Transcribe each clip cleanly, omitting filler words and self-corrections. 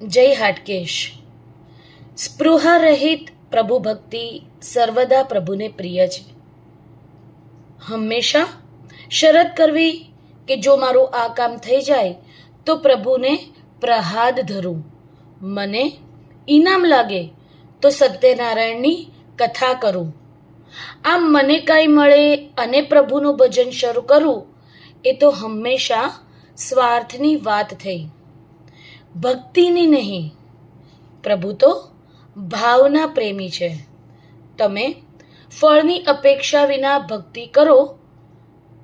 જય હાટકેશ. સ્પૃહા રહિત પ્રભુ ભક્તિ સર્વદા પ્રભુને પ્રિય છે. હંમેશા શરત કરવી કે જો મારું આ કામ થઈ જાય તો પ્રભુને પ્રહાદ ધરું, મને ઇનામ લાગે તો સત્યનારાયણની કથા કરું. આમ મને કાંઈ મળે અને પ્રભુનું ભજન શરૂ કરું એ તો હંમેશા સ્વાર્થની વાત થઈ, ભક્તિની નહીં. પ્રભુ તો ભાવના પ્રેમી છે. તમે ફળની અપેક્ષા વિના ભક્તિ કરો,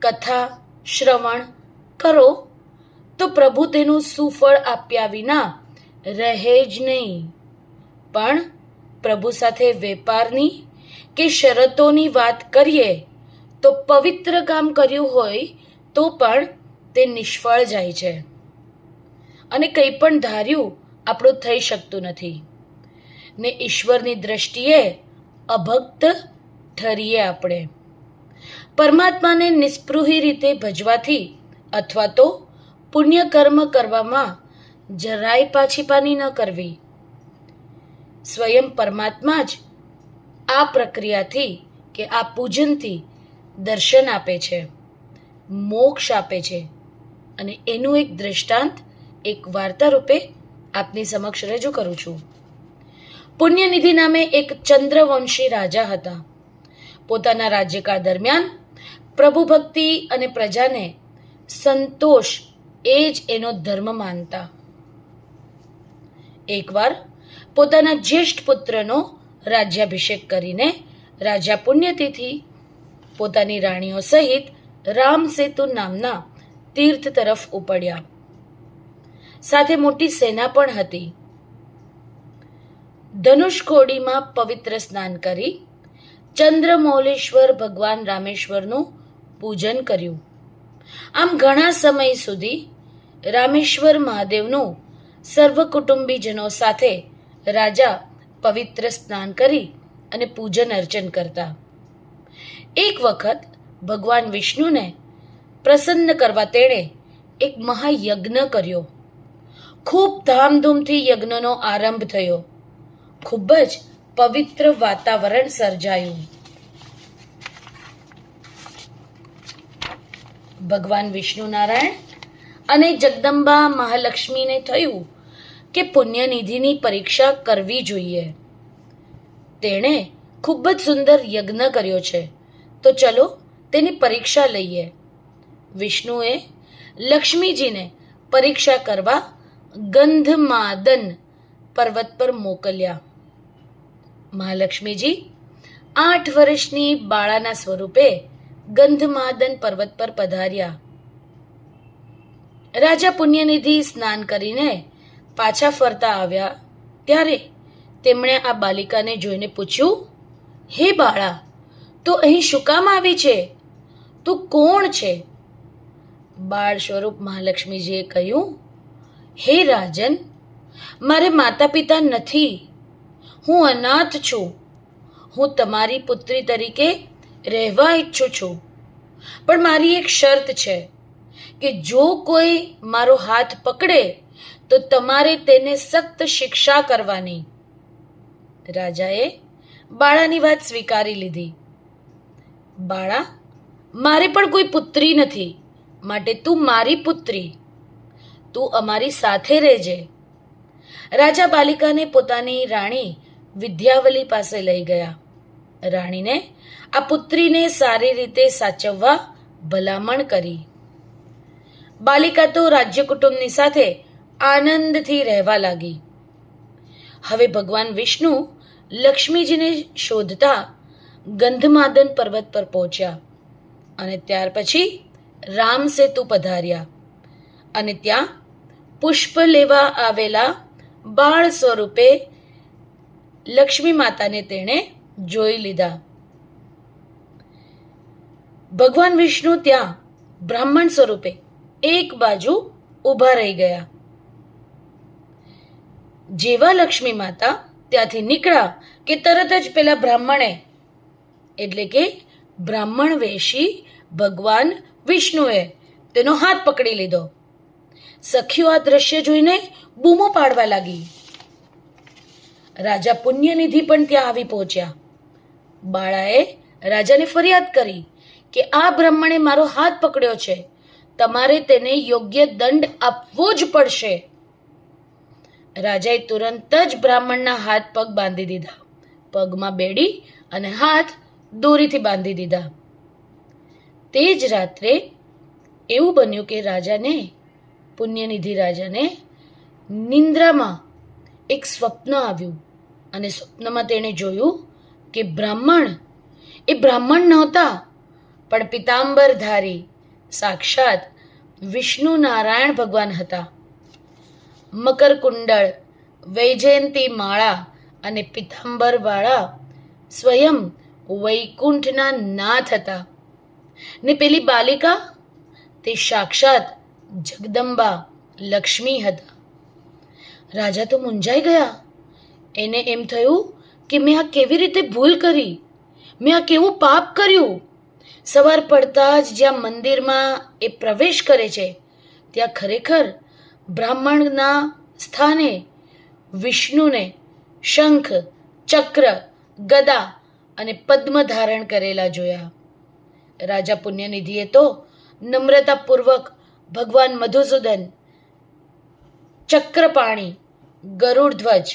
કથા શ્રવણ કરો તો પ્રભુ તેનું સુફળ આપ્યા વિના રહે જ નહીં. પણ પ્રભુ સાથે વેપારની કે શરતોની વાત કરીએ તો પવિત્ર કામ કર્યું હોય તો પણ તે નિષ્ફળ જાય છે અને કંઈ પણ ધાર્યું આપણું થઈ શકતું નથી ને ઈશ્વરની દ્રષ્ટિએ અભક્ત ઠરીએ આપણે. પરમાત્માને નિસ્પૃહી રીતે ભજવાથી અથવા તો પુણ્ય કર્મ કરવામાં જરાય પાછીપાની ન કરવી. સ્વયં પરમાત્મા જ આ પ્રક્રિયાથી કે આ પૂજનથી દર્શન આપે છે, મોક્ષ આપે છે. અને એનું એક દ્રષ્ટાંત એક વાર્તા રૂપે આપની સમક્ષ રજૂ કરું છું. પુણ્યનિધિ નામે એક ચંદ્રવંશી રાજા હતા. પોતાના રાજ્યકાળ દરમિયાન પ્રભુ ભક્તિ અને પ્રજાને સંતોષ એ જ એનો ધર્મ માનતા. એકવાર પોતાના જ્યેષ્ઠ પુત્રનો રાજ્યાભિષેક કરીને રાજા પુણ્યતિથિ પોતાની રાણીઓ સહિત રામસેતુ નામના તીર્થ તરફ ઉપડ્યા. સાથે મોટી સેના પણ હતી. ધનુષકોડીમાં પવિત્ર સ્નાન કરી ચંદ્રમૌલેશ્વર ભગવાન રામેશ્વરનું પૂજન કર્યું. આમ ઘણા સમય સુધી રામેશ્વર મહાદેવનું સર્વ કુટુંબીજનો સાથે રાજા પવિત્ર સ્નાન કરી અને પૂજન અર્ચન કરતા. એક વખત ભગવાન વિષ્ણુને પ્રસન્ન કરવા તેણે એક મહાયજ્ઞ કર્યો. ખૂબ ધામધૂમથી યજ્ઞનો આરંભ થયો. ખૂબ જ પવિત્ર વાતાવરણ સર્જાયું. ભગવાન વિષ્ણુ નારાયણ અને જગદંબા મહાલક્ષ્મીને થયું કે પુણ્યનિધિની પરીક્ષા કરવી જોઈએ. તેણે ખૂબ જ સુંદર યજ્ઞ કર્યો છે, તો ચલો તેની પરીક્ષા લઈએ. વિષ્ણુએ લક્ષ્મીજીને પરીક્ષા કરવા ગંધમાદન પર્વત પર મોકલ્યા. મહાલક્ષ્મીજી 8 વર્ષની બાળાના સ્વરૂપે ગંધમાદન પર્વત પર પધાર્યા. રાજા પુણ્યનિધિ સ્નાન કરીને પાછા ફરતા આવ્યા ત્યારે તેમણે આ બાલિકાને જોઈને પૂછ્યું, હે બાળા, તું અહીં શું કામ આવી છે? તું કોણ છે? બાળ સ્વરૂપ મહાલક્ષ્મીજીએ કહ્યું, હે રાજન, મારે માતા પિતા નથી. હું અનાથ છું. હું તમારી પુત્રી તરીકે રહેવા ઈચ્છું છું. પણ મારી એક શરત છે કે જો કોઈ મારો હાથ પકડે તો તમારે તેને સખ્ત શિક્ષા કરવાની. રાજાએ બાળાની વાત સ્વીકારી લીધી. બાળા, મારે પણ કોઈ પુત્રી નથી, માટે તું મારી પુત્રી. તું અમારી સાથે રહેજે. રાજા બાલિકાને પોતાની રાણી વિદ્યાવલી પાસે લઈ ગયા. રાણીને આ પુત્રીને સારી રીતે સાચવવા ભલામણ કરી. બાલિકા તો રાજ્ય કુટુંબની સાથે આનંદથી રહેવા લાગી. હવે ભગવાન વિષ્ણુ લક્ષ્મીજીને શોધતા ગંધમાદન પર્વત પર પહોંચ્યા અને ત્યાર પછી રામસેતુ પધાર્યા અને ત્યાં પુષ્પ લેવા આવેલા બાળ સ્વરૂપે લક્ષ્મી માતાને તેણે જોઈ લીધા. ભગવાન વિષ્ણુ ત્યાં બ્રાહ્મણ સ્વરૂપે એક બાજુ ઊભા રહી ગયા. જેવા લક્ષ્મી માતા ત્યાંથી નીકળ્યા કે તરત જ પેલા બ્રાહ્મણે એટલે કે બ્રાહ્મણ વેશી ભગવાન વિષ્ણુએ તેનો હાથ પકડી લીધો સખીઓ આ દ્રશ્ય જોઈને બૂમો પાડવા લાગી. રાજા પુણ્યનિધિ પણ ત્યાં આવી પહોંચ્યા. બાળાએ રાજાને ફરિયાદ કરી કે આ બ્રાહ્મણે મારો હાથ પકડ્યો છે, તમારે તેને યોગ્ય દંડ આપવો જ પડશે. રાજાએ તુરંત જ બ્રાહ્મણના હાથ પગ બાંધી દીધા, પગમાં બેડી અને હાથ દોરીથી બાંધી દીધા. તે જ રાત્રે એવું બન્યું કે પુણ્યનિધિ રાજાને નિંદ્રામાં એક સ્વપ્ન આવ્યું અને સ્વપ્નમાં તેણે જોયું કે બ્રાહ્મણ નહોતા, પણ પિતાંબરધારી સાક્ષાત વિષ્ણુ નારાયણ ભગવાન હતા. મકરકુંડળ, વૈજયંતી માળા અને પિતાંબરવાળા સ્વયં વૈકુંઠના નાથ હતા. ને પેલી બાલિકા તે સાક્ષાત જગદંબા લક્ષ્મી હતા. રાજા તો મૂંઝાઈ ગયા. એને એમ થયું કે મેં આ કેવી રીતે ભૂલ કરી, મેં આ કેવું પાપ કર્યું. સવાર પડતા જ જ્યાં મંદિરમાં એ પ્રવેશ કરે છે ત્યાં ખરેખર બ્રાહ્મણના સ્થાને વિષ્ણુને શંખ, ચક્ર, ગદા અને પદ્મ ધારણ કરેલા જોયા. રાજા પુણ્યનિધિએ તો નમ્રતાપૂર્વક ભગવાન મધુસૂદન, ચક્રપાણી, ગરુડધ્વજ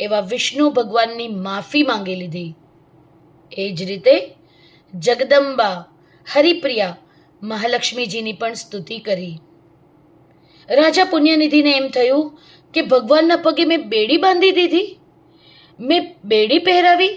એવા વિષ્ણુ ભગવાનની માફી માંગી લીધી. એ જ રીતે જગદંબા, હરિપ્રિયા, મહાલક્ષ્મીજીની પણ સ્તુતિ કરી. રાજા પુણ્યનિધિને એમ થયું કે ભગવાનના પગે મેં બેડી બાંધી દીધી, મેં બેડી પહેરાવી